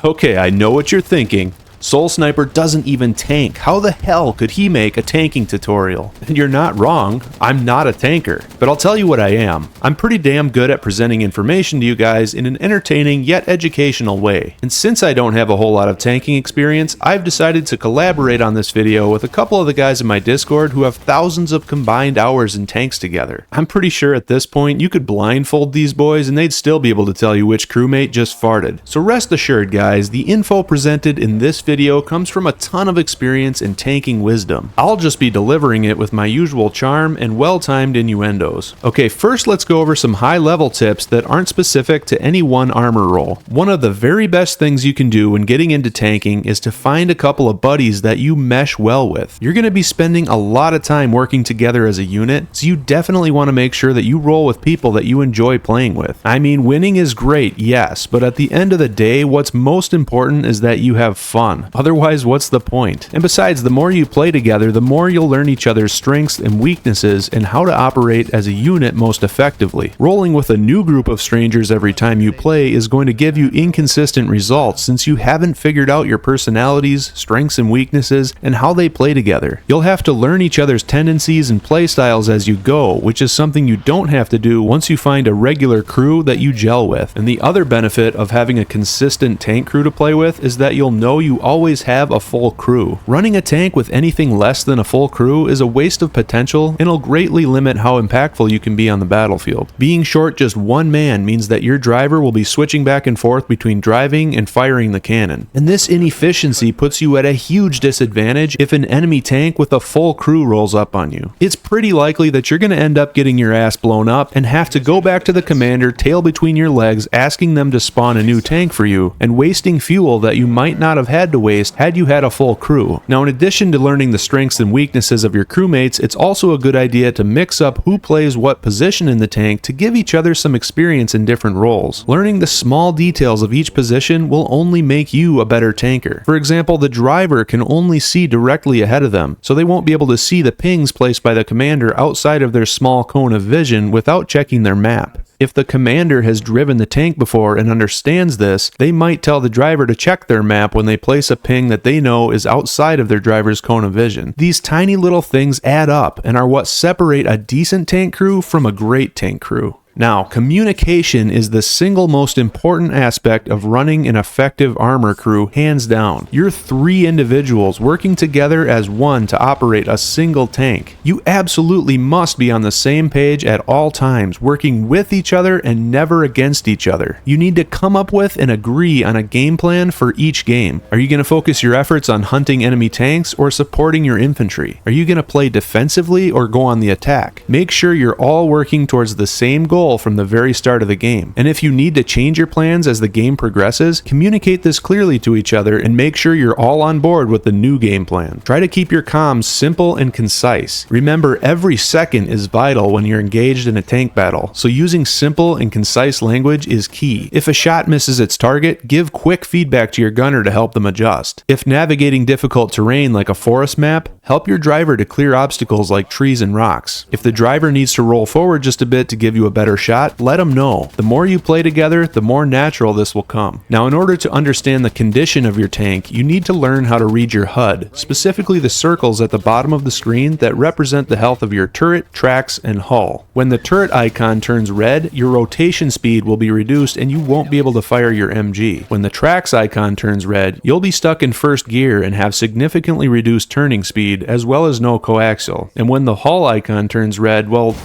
Okay, I know what you're thinking. SoulSniper doesn't even tank. How the hell could he make a tanking tutorial? And you're not wrong, I'm not a tanker. But I'll tell you what I am. I'm pretty damn good at presenting information to you guys in an entertaining yet educational way. And since I don't have a whole lot of tanking experience, I've decided to collaborate on this video with a couple of the guys in my Discord who have thousands of combined hours in tanks together. I'm pretty sure at this point you could blindfold these boys and they'd still be able to tell you which crewmate just farted. So rest assured guys, the info presented in this video comes from a ton of experience and tanking wisdom. I'll just be delivering it with my usual charm and well-timed innuendos. Okay, first let's go over some high-level tips that aren't specific to any one armor role. One of the very best things you can do when getting into tanking is to find a couple of buddies that you mesh well with. You're going to be spending a lot of time working together as a unit, so you definitely want to make sure that you roll with people that you enjoy playing with. I mean, winning is great, yes, but at the end of the day, what's most important is that you have fun. Otherwise, what's the point? And besides, the more you play together, the more you'll learn each other's strengths and weaknesses and how to operate as a unit most effectively. Rolling with a new group of strangers every time you play is going to give you inconsistent results since you haven't figured out your personalities, strengths and weaknesses, and how they play together. You'll have to learn each other's tendencies and play styles as you go, which is something you don't have to do once you find a regular crew that you gel with. And the other benefit of having a consistent tank crew to play with is that you'll know you always have a full crew. Running a tank with anything less than a full crew is a waste of potential and will greatly limit how impactful you can be on the battlefield. Being short just one man means that your driver will be switching back and forth between driving and firing the cannon. And this inefficiency puts you at a huge disadvantage if an enemy tank with a full crew rolls up on you. It's pretty likely that you're going to end up getting your ass blown up and have to go back to the commander, tail between your legs, asking them to spawn a new tank for you, and wasting fuel that you might not have had to waste had you had a full crew. Now, in addition to learning the strengths and weaknesses of your crewmates, it's also a good idea to mix up who plays what position in the tank to give each other some experience in different roles. Learning the small details of each position will only make you a better tanker. For example, the driver can only see directly ahead of them, so they won't be able to see the pings placed by the commander outside of their small cone of vision without checking their map. If the commander has driven the tank before and understands this, they might tell the driver to check their map when they place a ping that they know is outside of their driver's cone of vision. These tiny little things add up and are what separate a decent tank crew from a great tank crew. Now, communication is the single most important aspect of running an effective armor crew, hands down. You're three individuals working together as one to operate a single tank. You absolutely must be on the same page at all times, working with each other and never against each other. You need to come up with and agree on a game plan for each game. Are you going to focus your efforts on hunting enemy tanks or supporting your infantry? Are you going to play defensively or go on the attack? Make sure you're all working towards the same goal from the very start of the game. And if you need to change your plans as the game progresses, communicate this clearly to each other and make sure you're all on board with the new game plan. Try to keep your comms simple and concise. Remember, every second is vital when you're engaged in a tank battle, so using simple and concise language is key. If a shot misses its target, give quick feedback to your gunner to help them adjust. If navigating difficult terrain like a forest map, help your driver to clear obstacles like trees and rocks. If the driver needs to roll forward just a bit to give you a better shot, let them know. The more you play together, the more natural this will come. Now, in order to understand the condition of your tank, you need to learn how to read your HUD, specifically the circles at the bottom of the screen that represent the health of your turret, tracks, and hull. When the turret icon turns red, your rotation speed will be reduced and you won't be able to fire your MG. When the tracks icon turns red, you'll be stuck in first gear and have significantly reduced turning speed as well as no coaxial. And when the hull icon turns red, well,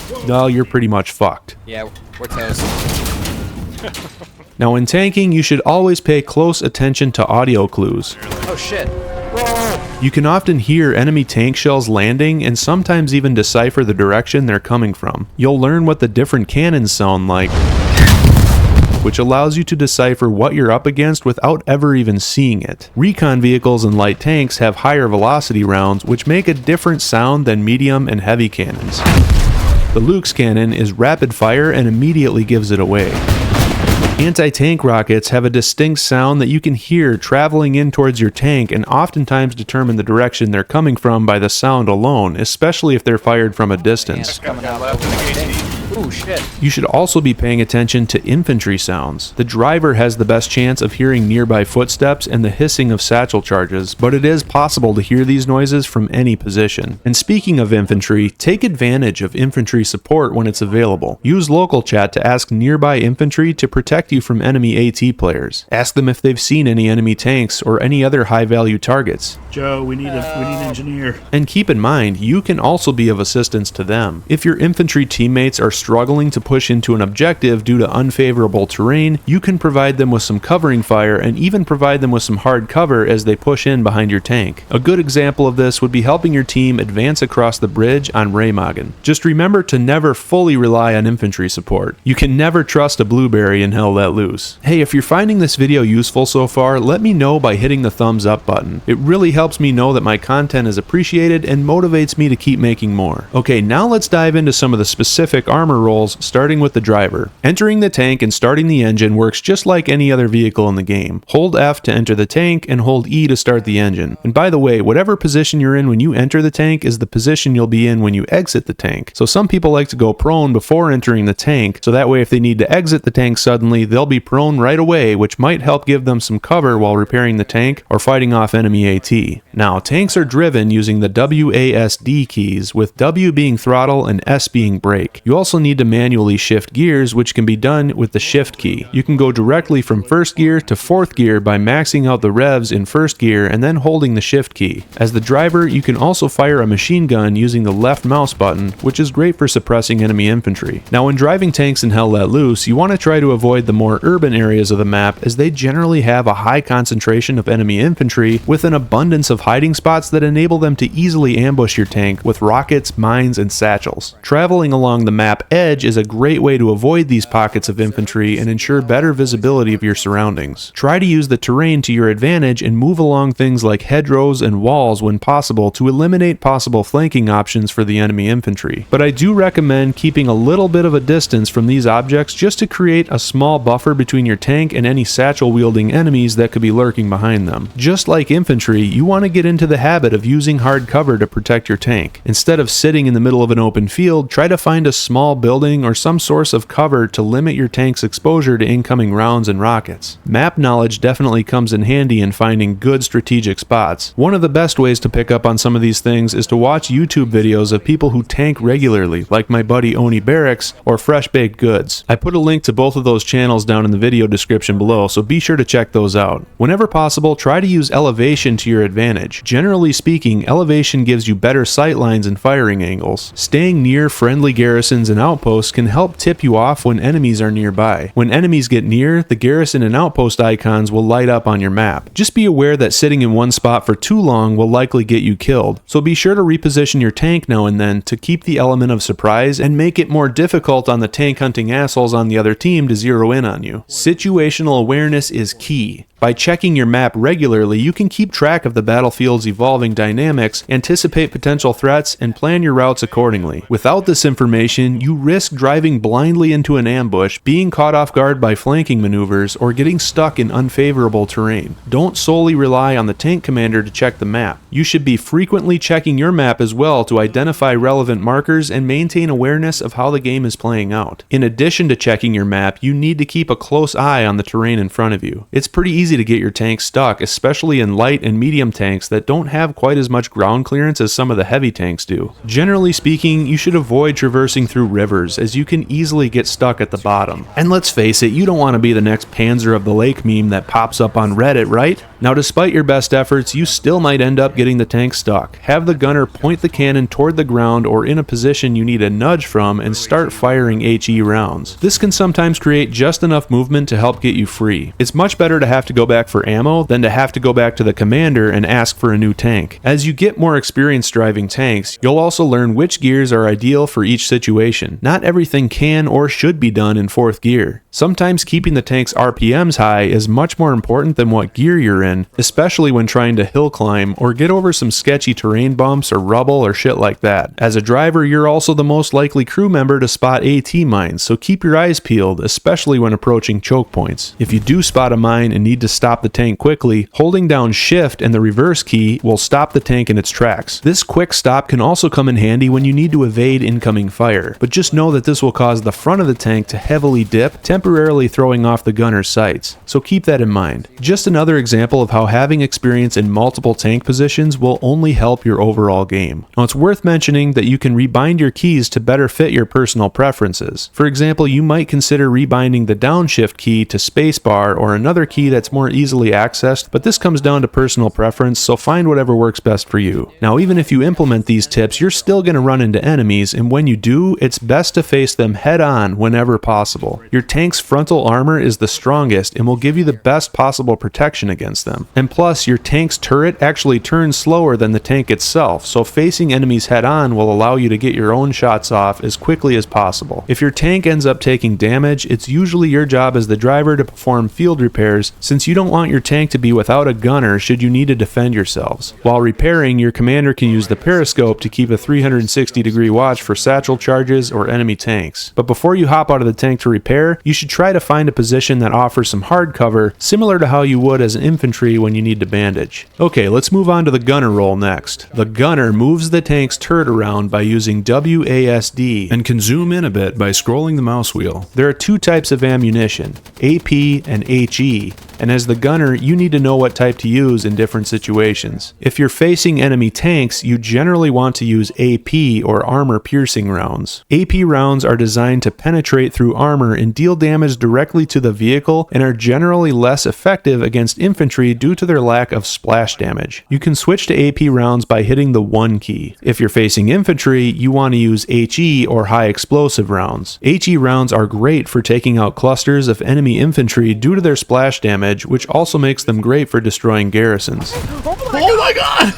you're pretty much fucked. Yeah, we're toast. Now, in tanking, you should always pay close attention to audio clues. Oh shit. You can often hear enemy tank shells landing and sometimes even decipher the direction they're coming from. You'll learn what the different cannons sound like, which allows you to decipher what you're up against without ever even seeing it. Recon vehicles and light tanks have higher velocity rounds, which make a different sound than medium and heavy cannons. The Luke's cannon is rapid fire and immediately gives it away. Anti-tank rockets have a distinct sound that you can hear traveling in towards your tank and oftentimes determine the direction they're coming from by the sound alone, especially if they're fired from a distance. Coming out left in the Oh shit. You should also be paying attention to infantry sounds. The driver has the best chance of hearing nearby footsteps and the hissing of satchel charges, but it is possible to hear these noises from any position. And speaking of infantry, take advantage of infantry support when it's available. Use local chat to ask nearby infantry to protect you from enemy AT players. Ask them if they've seen any enemy tanks or any other high-value targets. Joe, we need an engineer. And keep in mind, you can also be of assistance to them. If your infantry teammates are struggling to push into an objective due to unfavorable terrain, you can provide them with some covering fire and even provide them with some hard cover as they push in behind your tank. A good example of this would be helping your team advance across the bridge on Remagen. Just remember to never fully rely on infantry support. You can never trust a blueberry in Hell Let Loose. Hey, if you're finding this video useful so far, let me know by hitting the thumbs up button. It really helps me know that my content is appreciated and motivates me to keep making more. Okay, now let's dive into some of the specific armor roles, starting with the driver. Entering the tank and starting the engine works just like any other vehicle in the game. Hold F to enter the tank and hold E to start the engine. And by the way, whatever position you're in when you enter the tank is the position you'll be in when you exit the tank. So some people like to go prone before entering the tank, so that way if they need to exit the tank suddenly, they'll be prone right away, which might help give them some cover while repairing the tank or fighting off enemy AT. Now, tanks are driven using the WASD keys, with W being throttle and S being brake. You also need to manually shift gears, which can be done with the shift key. You can go directly from first gear to fourth gear by maxing out the revs in first gear and then holding the shift key. As the driver, you can also fire a machine gun using the left mouse button, which is great for suppressing enemy infantry. Now, when driving tanks in Hell Let Loose, you want to try to avoid the more urban areas of the map, as they generally have a high concentration of enemy infantry with an abundance of hiding spots that enable them to easily ambush your tank with rockets, mines, and satchels. Traveling along the map edge is a great way to avoid these pockets of infantry and ensure better visibility of your surroundings. Try to use the terrain to your advantage and move along things like hedgerows and walls when possible to eliminate possible flanking options for the enemy infantry. But I do recommend keeping a little bit of a distance from these objects just to create a small buffer between your tank and any satchel-wielding enemies that could be lurking behind them. Just like infantry, you want to get into the habit of using hard cover to protect your tank. Instead of sitting in the middle of an open field, try to find a small building or some source of cover to limit your tank's exposure to incoming rounds and rockets. Map knowledge definitely comes in handy in finding good strategic spots. One of the best ways to pick up on some of these things is to watch YouTube videos of people who tank regularly, like my buddy Oni Barix or Fresh Baked Goods. I put a link to both of those channels down in the video description below, so be sure to check those out. Whenever possible, try to use elevation to your advantage. Generally speaking, elevation gives you better sight lines and firing angles. Staying near friendly garrisons and outposts can help tip you off when enemies are nearby. When enemies get near, the garrison and outpost icons will light up on your map. Just be aware that sitting in one spot for too long will likely get you killed, so be sure to reposition your tank now and then to keep the element of surprise and make it more difficult on the tank hunting assholes on the other team to zero in on you. Situational awareness is key. By checking your map regularly, you can keep track of the battlefield's evolving dynamics, anticipate potential threats, and plan your routes accordingly. Without this information, you risk driving blindly into an ambush, being caught off guard by flanking maneuvers, or getting stuck in unfavorable terrain. Don't solely rely on the tank commander to check the map. You should be frequently checking your map as well to identify relevant markers and maintain awareness of how the game is playing out. In addition to checking your map, you need to keep a close eye on the terrain in front of you. It's pretty easy to get your tank stuck, especially in light and medium tanks that don't have quite as much ground clearance as some of the heavy tanks do. Generally speaking, you should avoid traversing through rivers, as you can easily get stuck at the bottom. And let's face it, you don't want to be the next Panzer of the Lake meme that pops up on Reddit, right? Now, despite your best efforts, you still might end up getting the tank stuck. Have the gunner point the cannon toward the ground or in a position you need a nudge from and start firing HE rounds. This can sometimes create just enough movement to help get you free. It's much better to have to go back for ammo than to have to go back to the commander and ask for a new tank. As you get more experience driving tanks, you'll also learn which gears are ideal for each situation. Not everything can or should be done in fourth gear. Sometimes keeping the tank's RPMs high is much more important than what gear you're in, especially when trying to hill climb or get over some sketchy terrain bumps or rubble or shit like that. As a driver, you're also the most likely crew member to spot AT mines, so keep your eyes peeled, especially when approaching choke points. If you do spot a mine and need to to stop the tank quickly, holding down Shift and the reverse key will stop the tank in its tracks. This quick stop can also come in handy when you need to evade incoming fire, but just know that this will cause the front of the tank to heavily dip, temporarily throwing off the gunner's sights, so keep that in mind. Just another example of how having experience in multiple tank positions will only help your overall game. Now it's worth mentioning that you can rebind your keys to better fit your personal preferences. For example, you might consider rebinding the downshift key to spacebar or another key that's more easily accessed, but this comes down to personal preference, so find whatever works best for you. Now even if you implement these tips, you're still going to run into enemies, and when you do, it's best to face them head on whenever possible. Your tank's frontal armor is the strongest and will give you the best possible protection against them. And plus, your tank's turret actually turns slower than the tank itself, so facing enemies head on will allow you to get your own shots off as quickly as possible. If your tank ends up taking damage, it's usually your job as the driver to perform field repairs, since you don't want your tank to be without a gunner should you need to defend yourselves. While repairing, your commander can use the periscope to keep a 360-degree watch for satchel charges or enemy tanks. But before you hop out of the tank to repair, you should try to find a position that offers some hard cover, similar to how you would as an infantry when you need to bandage. Okay, let's move on to the gunner role next. The gunner moves the tank's turret around by using WASD and can zoom in a bit by scrolling the mouse wheel. There are two types of ammunition, AP and HE, and as the gunner, you need to know what type to use in different situations. If you're facing enemy tanks, you generally want to use AP or armor-piercing rounds. AP rounds are designed to penetrate through armor and deal damage directly to the vehicle and are generally less effective against infantry due to their lack of splash damage. You can switch to AP rounds by hitting the 1 key. If you're facing infantry, you want to use HE or high explosive rounds. HE rounds are great for taking out clusters of enemy infantry due to their splash damage, which also makes them great for destroying garrisons. Oh my god!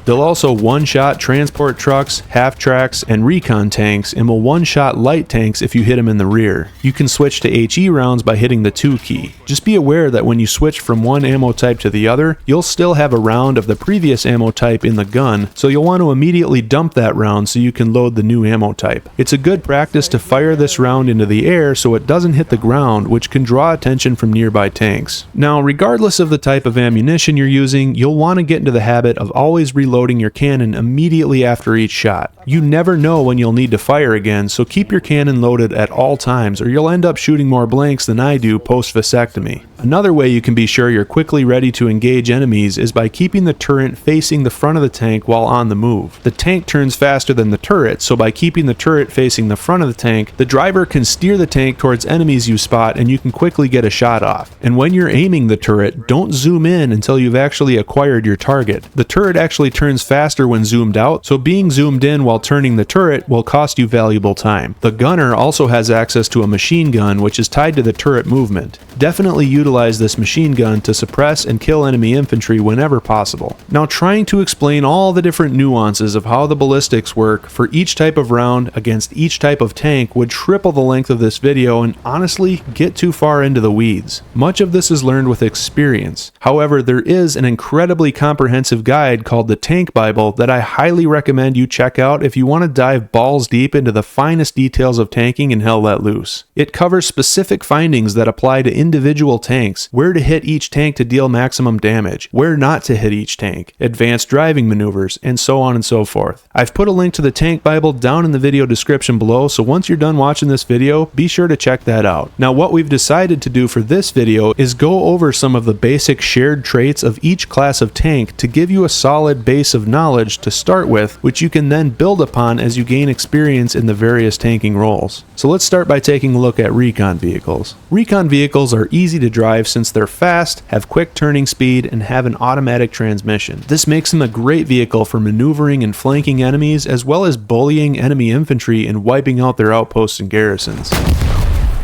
They'll also one-shot transport trucks, half-tracks, and recon tanks, and will one-shot light tanks if you hit them in the rear. You can switch to HE rounds by hitting the 2 key. Just be aware that when you switch from one ammo type to the other, you'll still have a round of the previous ammo type in the gun, so you'll want to immediately dump that round so you can load the new ammo type. It's a good practice to fire this round into the air so it doesn't hit the ground, which can draw attention from nearby tanks. Now, regardless of the type of ammunition you're using, you'll want to get into the habit of always reloading your cannon immediately after each shot. You never know when you'll need to fire again, so keep your cannon loaded at all times or you'll end up shooting more blanks than I do post-vasectomy. Another way you can be sure you're quickly ready to engage enemies is by keeping the turret facing the front of the tank while on the move. The tank turns faster than the turret, so by keeping the turret facing the front of the tank, the driver can steer the tank towards enemies you spot and you can quickly get a shot off. And when you're aiming the turret, don't zoom in until you've actually acquired your target. The turret actually turns faster when zoomed out, so being zoomed in while turning the turret will cost you valuable time. The gunner also has access to a machine gun which is tied to the turret movement. Definitely utilize this machine gun to suppress and kill enemy infantry whenever possible. Now, trying to explain all the different nuances of how the ballistics work for each type of round against each type of tank would triple the length of this video and honestly get too far into the weeds. Much of this is learned with experience. However, there is an incredibly comprehensive guide called the Tank Bible that I highly recommend you check out if you want to dive balls deep into the finest details of tanking and Hell Let Loose. It covers specific findings that apply to individual tanks, where to hit each tank to deal maximum damage, where not to hit each tank, advanced driving maneuvers, and so on and so forth. I've put a link to the Tank Bible down in the video description below, so once you're done watching this video, be sure to check that out. Now, what we've decided to do for this video is go over some of the basic shared traits of each class of tank to give you a solid base of knowledge to start with, which you can then build upon as you gain experience in the various tanking roles. So let's start by taking a look at recon vehicles. Recon vehicles are easy to drive since they're fast, have quick turning speed, and have an automatic transmission. This makes them a great vehicle for maneuvering and flanking enemies, as well as bullying enemy infantry and wiping out their outposts and garrisons.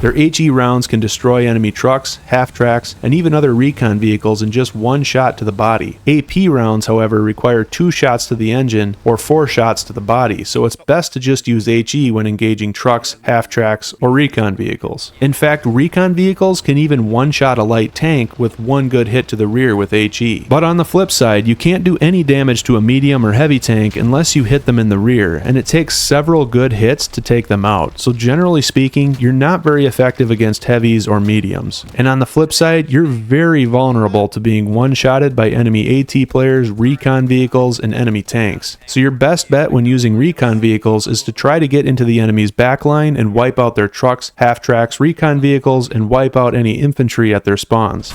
Their HE rounds can destroy enemy trucks, half-tracks, and even other recon vehicles in just one shot to the body. AP rounds, however, require 2 shots to the engine or 4 shots to the body, so it's best to just use HE when engaging trucks, half-tracks, or recon vehicles. In fact, recon vehicles can even one-shot a light tank with 1 good hit to the rear with HE. But on the flip side, you can't do any damage to a medium or heavy tank unless you hit them in the rear, and it takes several good hits to take them out, so generally speaking, you're not very effective against heavies or mediums. And on the flip side, you're very vulnerable to being one-shotted by enemy AT players, recon vehicles, and enemy tanks. So your best bet when using recon vehicles is to try to get into the enemy's backline and wipe out their trucks, half-tracks, recon vehicles, and wipe out any infantry at their spawns.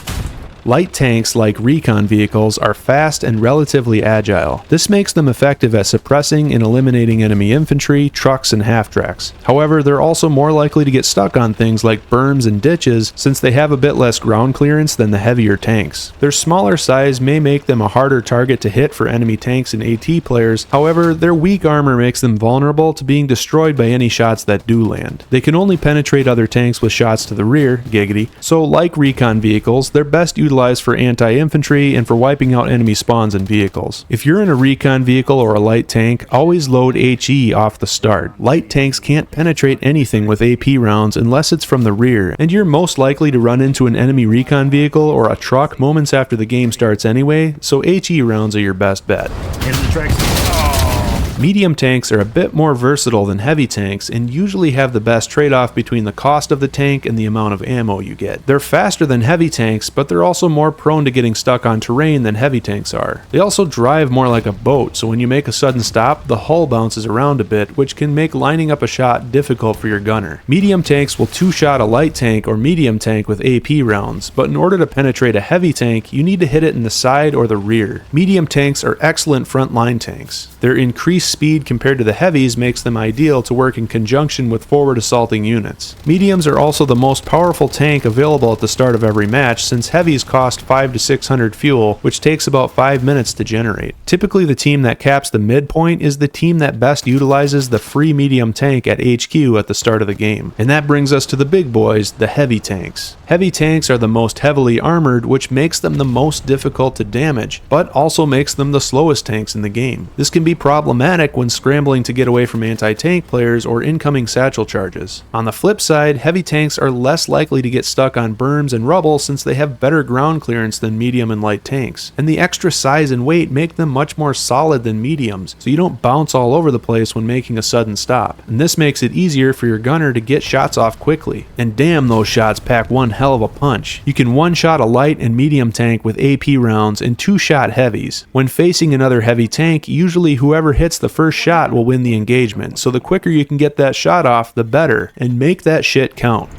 Light tanks, like recon vehicles, are fast and relatively agile. This makes them effective at suppressing and eliminating enemy infantry, trucks, and half-tracks. However, they're also more likely to get stuck on things like berms and ditches since they have a bit less ground clearance than the heavier tanks. Their smaller size may make them a harder target to hit for enemy tanks and AT players, however, their weak armor makes them vulnerable to being destroyed by any shots that do land. They can only penetrate other tanks with shots to the rear, giggity, so like recon vehicles, they're best utilized for anti-infantry and for wiping out enemy spawns and vehicles. If you're in a recon vehicle or a light tank, always load HE off the start. Light tanks can't penetrate anything with AP rounds unless it's from the rear, and you're most likely to run into an enemy recon vehicle or a truck moments after the game starts anyway, so HE rounds are your best bet. Into the tracks. Medium tanks are a bit more versatile than heavy tanks and usually have the best trade-off between the cost of the tank and the amount of ammo you get. They're faster than heavy tanks, but they're also more prone to getting stuck on terrain than heavy tanks are. They also drive more like a boat, so when you make a sudden stop, the hull bounces around a bit, which can make lining up a shot difficult for your gunner. Medium tanks will two-shot a light tank or medium tank with AP rounds, but in order to penetrate a heavy tank, you need to hit it in the side or the rear. Medium tanks are excellent front-line tanks. Their increased speed compared to the heavies makes them ideal to work in conjunction with forward assaulting units. Mediums are also the most powerful tank available at the start of every match, since heavies cost 500 to 600 fuel, which takes about 5 minutes to generate. Typically the team that caps the midpoint is the team that best utilizes the free medium tank at HQ at the start of the game. And that brings us to the big boys, the heavy tanks. Heavy tanks are the most heavily armored, which makes them the most difficult to damage, but also makes them the slowest tanks in the game. This can be problematic when scrambling to get away from anti-tank players or incoming satchel charges. On the flip side, heavy tanks are less likely to get stuck on berms and rubble since they have better ground clearance than medium and light tanks, and the extra size and weight make them much more solid than mediums, so you don't bounce all over the place when making a sudden stop, and this makes it easier for your gunner to get shots off quickly. And damn, those shots pack one hell of a punch. You can one-shot a light and medium tank with AP rounds and two-shot heavies. When facing another heavy tank, usually whoever hits the first shot will win the engagement, so the quicker you can get that shot off, the better, and make that shit count.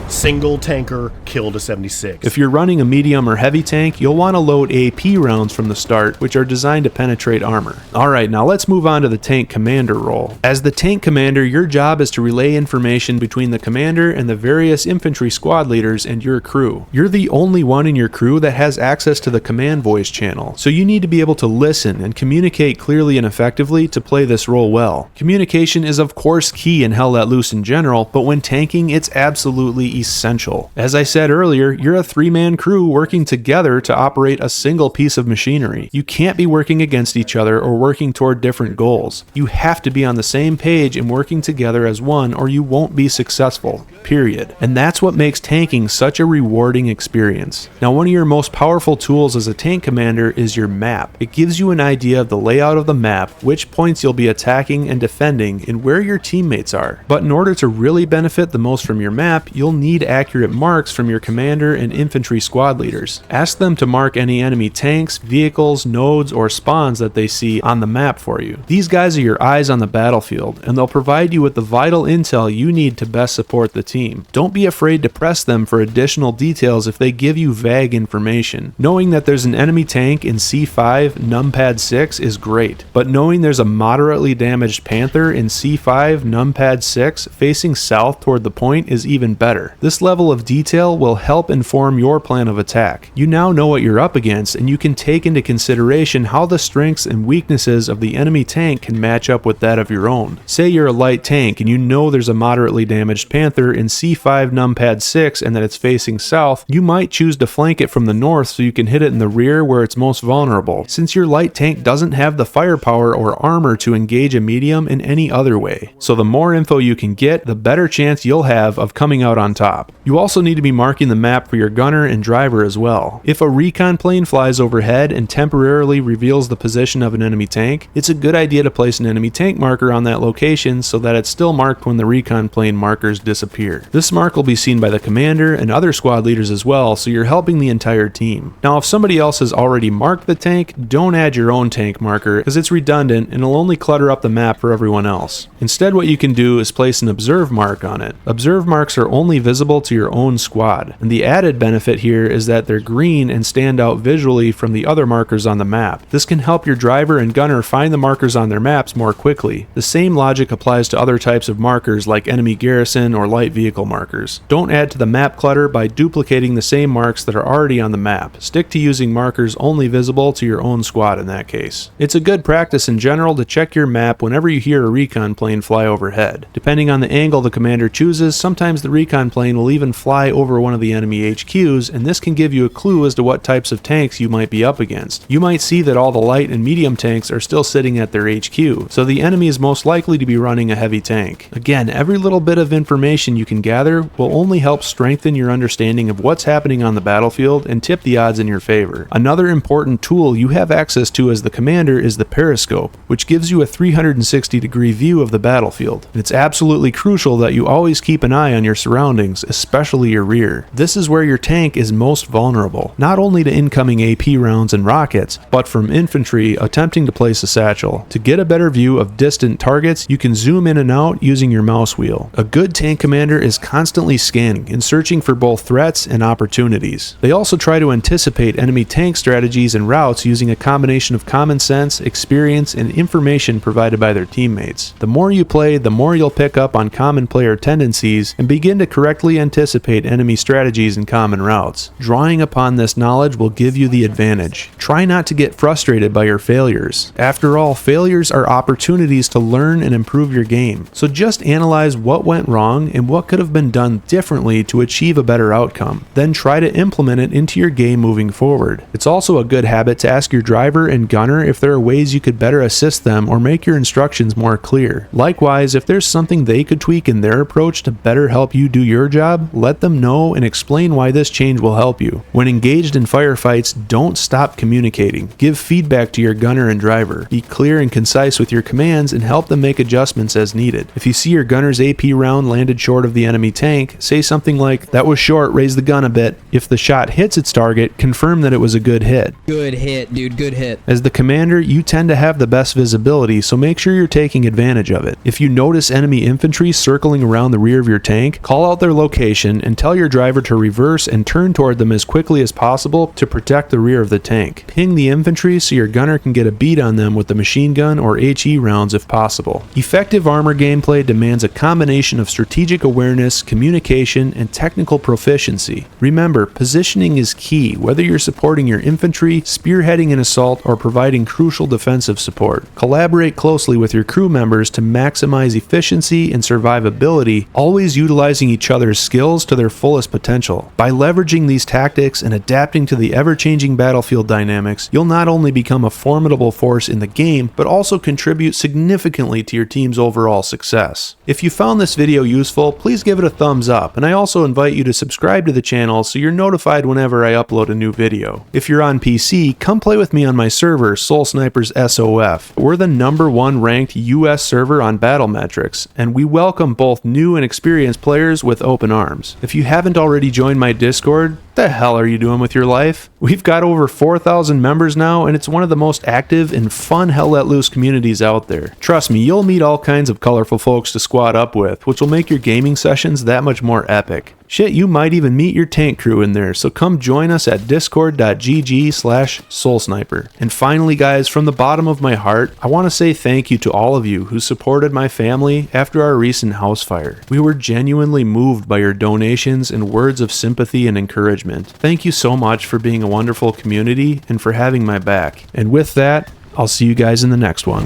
Single tanker killed a 76. If you're running a medium or heavy tank, you'll want to load AP rounds from the start, which are designed to penetrate armor. Alright, now let's move on to the tank commander role. As the tank commander, your job is to relay information between the commander and the various infantry squad leaders and your crew. You're the only one in your crew that has access to the command voice channel, so you need to be able to listen and communicate clearly and effectively to play this role well. Communication is of course key in Hell Let Loose in general, but when tanking, it's absolutely essential. As I said earlier, you're a three-man crew working together to operate a single piece of machinery. You can't be working against each other or working toward different goals. You have to be on the same page and working together as one, or you won't be successful. Period. And that's what makes tanking such a rewarding experience. Now, one of your most powerful tools as a tank commander is your map. It gives you an idea of the layout of the map, which points you'll be attacking and defending, and where your teammates are. But in order to really benefit the most from your map, you'll need accurate marks from your commander and infantry squad leaders. Ask them to mark any enemy tanks, vehicles, nodes, or spawns that they see on the map for you. These guys are your eyes on the battlefield, and they'll provide you with the vital intel you need to best support the team. Don't be afraid to press them for additional details if they give you vague information. Knowing that there's an enemy tank in C5 numpad 6 is great, but knowing there's a moderately damaged Panther in C5 numpad 6 facing south toward the point is even better. This level of detail will help inform your plan of attack. You now know what you're up against, and you can take into consideration how the strengths and weaknesses of the enemy tank can match up with that of your own. Say you're a light tank and you know there's a moderately damaged Panther in C5 numpad 6 and that it's facing south, you might choose to flank it from the north so you can hit it in the rear where it's most vulnerable, since your light tank doesn't have the firepower or armor to engage a medium in any other way. So the more info you can get, the better chance you'll have of coming out on top. top. You also need to be marking the map for your gunner and driver as well. If a recon plane flies overhead and temporarily reveals the position of an enemy tank, it's a good idea to place an enemy tank marker on that location so that it's still marked when the recon plane markers disappear. This mark will be seen by the commander and other squad leaders as well, so you're helping the entire team. Now, if somebody else has already marked the tank, don't add your own tank marker because it's redundant and it'll only clutter up the map for everyone else. Instead, what you can do is place an observe mark on it. Observe marks are only visible to your own squad, and the added benefit here is that they're green and stand out visually from the other markers on the map. This can help your driver and gunner find the markers on their maps more quickly. The same logic applies to other types of markers like enemy garrison or light vehicle markers. Don't add to the map clutter by duplicating the same marks that are already on the map. Stick to using markers only visible to your own squad in that case. It's a good practice in general to check your map whenever you hear a recon plane fly overhead. Depending on the angle the commander chooses, sometimes the recon plane will even fly over one of the enemy HQs, and this can give you a clue as to what types of tanks you might be up against. You might see that all the light and medium tanks are still sitting at their HQ, so the enemy is most likely to be running a heavy tank. Again, every little bit of information you can gather will only help strengthen your understanding of what's happening on the battlefield and tip the odds in your favor. Another important tool you have access to as the commander is the periscope, which gives you a 360-degree view of the battlefield. And it's absolutely crucial that you always keep an eye on your surroundings, especially your rear. This is where your tank is most vulnerable, not only to incoming AP rounds and rockets, but from infantry attempting to place a satchel. To get a better view of distant targets, you can zoom in and out using your mouse wheel. A good tank commander is constantly scanning and searching for both threats and opportunities. They also try to anticipate enemy tank strategies and routes using a combination of common sense, experience, and information provided by their teammates. The more you play, the more you'll pick up on common player tendencies and begin to correctly anticipate enemy strategies and common routes. Drawing upon this knowledge will give you the advantage. Try not to get frustrated by your failures. After all, failures are opportunities to learn and improve your game. So just analyze what went wrong and what could have been done differently to achieve a better outcome. Then try to implement it into your game moving forward. It's also a good habit to ask your driver and gunner if there are ways you could better assist them or make your instructions more clear. Likewise, if there's something they could tweak in their approach to better help you do your job, let them know and explain why this change will help you. When engaged in firefights, don't stop communicating. Give feedback to your gunner and driver. Be clear and concise with your commands and help them make adjustments as needed. If you see your gunner's AP round landed short of the enemy tank, say something like, "That was short, raise the gun a bit." If the shot hits its target, confirm that it was a good hit. Good hit, dude, good hit. As the commander, you tend to have the best visibility, so make sure you're taking advantage of it. If you notice enemy infantry circling around the rear of your tank, call out their location and tell your driver to reverse and turn toward them as quickly as possible to protect the rear of the tank. Ping the infantry so your gunner can get a beat on them with the machine gun or HE rounds if possible. Effective armor gameplay demands a combination of strategic awareness, communication, and technical proficiency. Remember, positioning is key, whether you're supporting your infantry, spearheading an assault, or providing crucial defensive support. Collaborate closely with your crew members to maximize efficiency and survivability, always utilizing each other's skills to their fullest potential. By leveraging these tactics and adapting to the ever-changing battlefield dynamics, you'll not only become a formidable force in the game, but also contribute significantly to your team's overall success. If you found this video useful, please give it a thumbs up, and I also invite you to subscribe to the channel so you're notified whenever I upload a new video. If you're on PC, come play with me on my server, SoulSniper's SOF. We're the #1 ranked US server on Battlemetrics, and we welcome both new and experienced players with open arms. If you haven't already joined my Discord, the hell are you doing with your life? We've got over 4,000 members now, and it's one of the most active and fun Hell Let Loose communities out there. Trust me, you'll meet all kinds of colorful folks to squad up with, which will make your gaming sessions that much more epic. Shit, you might even meet your tank crew in there, so come join us at discord.gg/SoulSniper. And finally guys, from the bottom of my heart, I want to say thank you to all of you who supported my family after our recent house fire. We were genuinely moved by your donations and words of sympathy and encouragement. Thank you so much for being a wonderful community and for having my back. And with that, I'll see you guys in the next one.